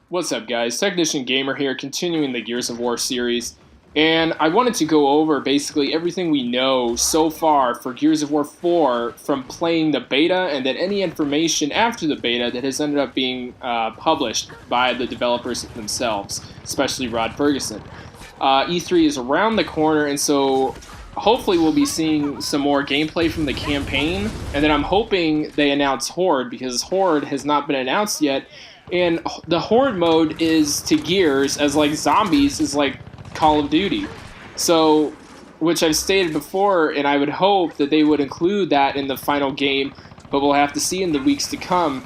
What's up, guys? Technician Gamer here, continuing the Gears of War series. And I wanted to go over basically everything we know so far for Gears of War 4 from playing the beta, and then any information after the beta that has ended up being published by the developers themselves, especially Rod Ferguson. E3 is around the corner, and so hopefully we'll be seeing some more gameplay from the campaign. And then I'm hoping they announce Horde, because Horde has not been announced yet. And the Horde mode is to Gears as like zombies is like Call of Duty. So, which I've stated before, and I would hope that they would include that in the final game, but we'll have to see in the weeks to come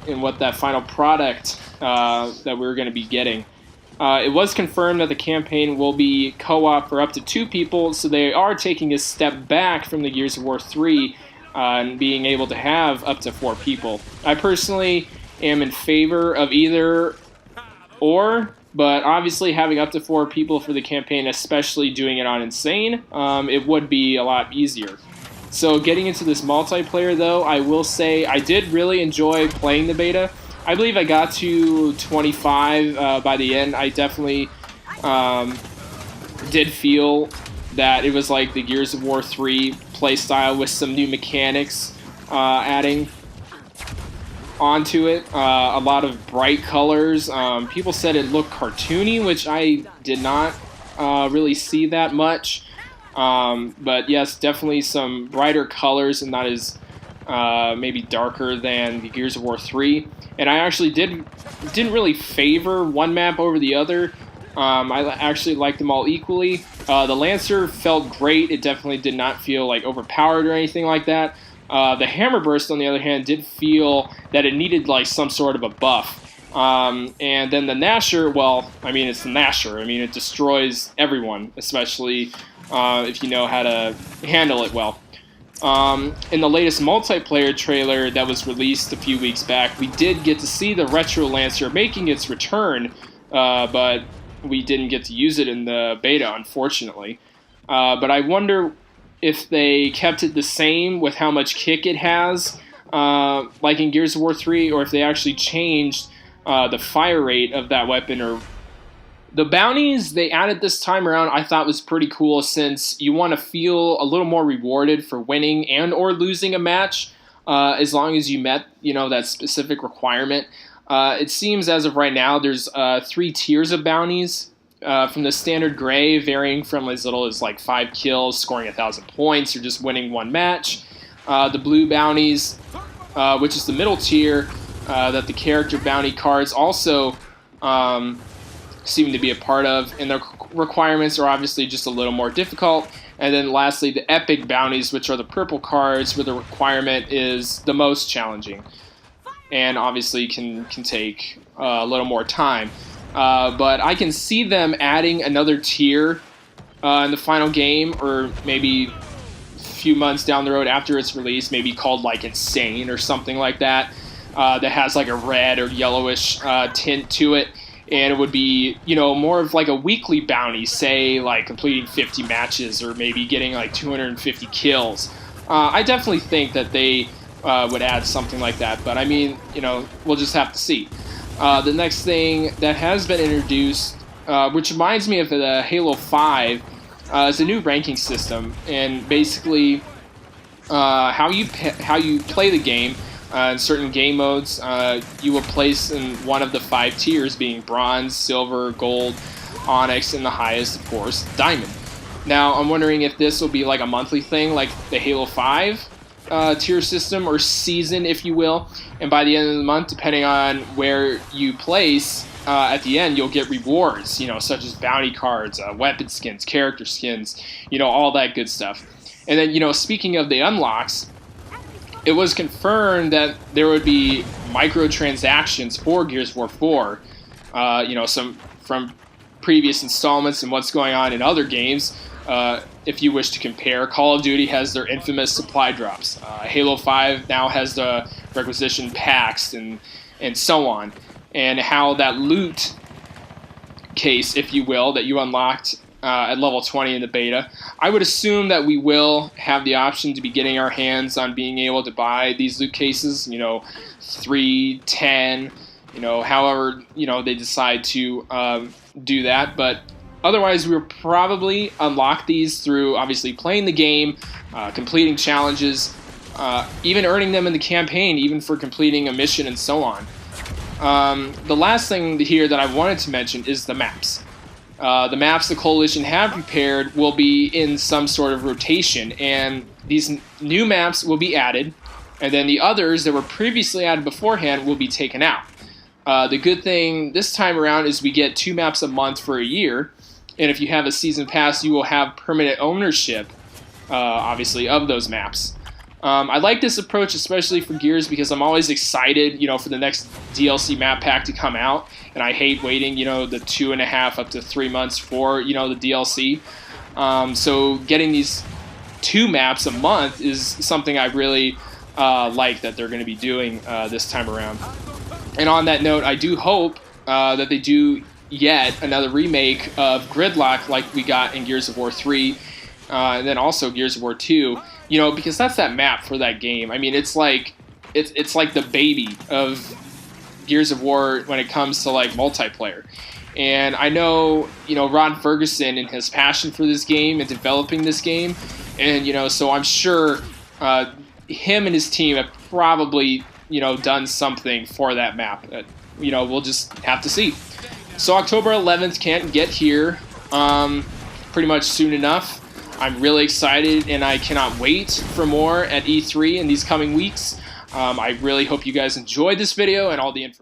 in what that final product that we're going to be getting. It was confirmed that the campaign will be co-op for up to 2 people, so they are taking a step back from the Gears of War 3 and being able to have up to 4 people. I personally am in favor of either or, but obviously having up to 4 people for the campaign, especially doing it on Insane, it would be a lot easier. So getting into this multiplayer though, I will say I did really enjoy playing the beta. I believe I got to 25 by the end. I definitely did feel that it was like the Gears of War 3 playstyle with some new mechanics adding onto it. A lot of bright colors. People said it looked cartoony, which I did not really see that much. But yes, definitely some brighter colors and not as maybe darker than the Gears of War 3. And I actually didn't really favor one map over the other. I actually liked them all equally. The Lancer felt great. It definitely did not feel like overpowered or anything like that. The Hammerburst, on the other hand, did feel that it needed like some sort of a buff. And then the Gnasher, well, I mean, it's the Gnasher. I mean, it destroys everyone, especially if you know how to handle it well. In the latest multiplayer trailer that was released a few weeks back, we did get to see the Retro Lancer making its return, but we didn't get to use it in the beta, unfortunately. But I wonder if they kept it the same with how much kick it has, like in Gears of War 3, or if they actually changed the fire rate of that weapon. Or the bounties they added this time around I thought was pretty cool, since you want to feel a little more rewarded for winning and or losing a match, as long as you met that specific requirement. It seems as of right now there's 3 tiers of bounties. From the standard gray, varying from as little as like 5 kills, scoring 1,000 points, or just winning 1 match. The blue bounties, which is the middle tier, that the character bounty cards also seem to be a part of, and the requirements are obviously just a little more difficult. And then lastly, the epic bounties, which are the purple cards, where the requirement is the most challenging, and obviously can take a little more time. But I can see them adding another tier in the final game, or maybe a few months down the road after its release, maybe called like Insane or something like that, that has like a red or yellowish tint to it. And it would be, more of like a weekly bounty, say like completing 50 matches or maybe getting like 250 kills. I definitely think that they would add something like that, but I mean, we'll just have to see. The next thing that has been introduced, which reminds me of the Halo 5, is a new ranking system, and basically how you play the game. In certain game modes, you will place in one of the 5 tiers, being bronze, silver, gold, onyx, and the highest, of course, diamond. Now, I'm wondering if this will be like a monthly thing, like the Halo 5 tier system, or season, if you will. And by the end of the month, depending on where you place, at the end, you'll get rewards, such as bounty cards, weapon skins, character skins, all that good stuff. And then, speaking of the unlocks, it was confirmed that there would be microtransactions for Gears of War 4, some from previous installments and what's going on in other games. If you wish to compare, Call of Duty has their infamous supply drops. Halo 5 now has the requisition packs and so on. And how that loot case, if you will, that you unlocked at level 20 in the beta, I would assume that we will have the option to be getting our hands on being able to buy these loot cases, 3, 10, however, they decide to do that. But otherwise, we'll probably unlock these through obviously playing the game, completing challenges, even earning them in the campaign, even for completing a mission and so on. The last thing here that I wanted to mention is the maps. The maps the Coalition have prepared will be in some sort of rotation, and these new maps will be added, and then the others that were previously added beforehand will be taken out. The good thing this time around is we get 2 maps a month for a year, and if you have a season pass, you will have permanent ownership, obviously, of those maps. I like this approach, especially for Gears, because I'm always excited, for the next DLC map pack to come out, and I hate waiting, the 2.5 up to 3 months for, the DLC. So getting these 2 maps a month is something I really like that they're going to be doing this time around. And on that note, I do hope that they do yet another remake of Gridlock like we got in Gears of War 3, and then also Gears of War 2. Because that's that map for that game. I mean, it's like the baby of Gears of War when it comes to like multiplayer. And I know, Ron Ferguson and his passion for this game and developing this game, and so I'm sure him and his team have probably done something for that map. We'll just have to see. So October 11th can't get here pretty much soon enough. I'm really excited, and I cannot wait for more at E3 in these coming weeks. I really hope you guys enjoyed this video and all the information.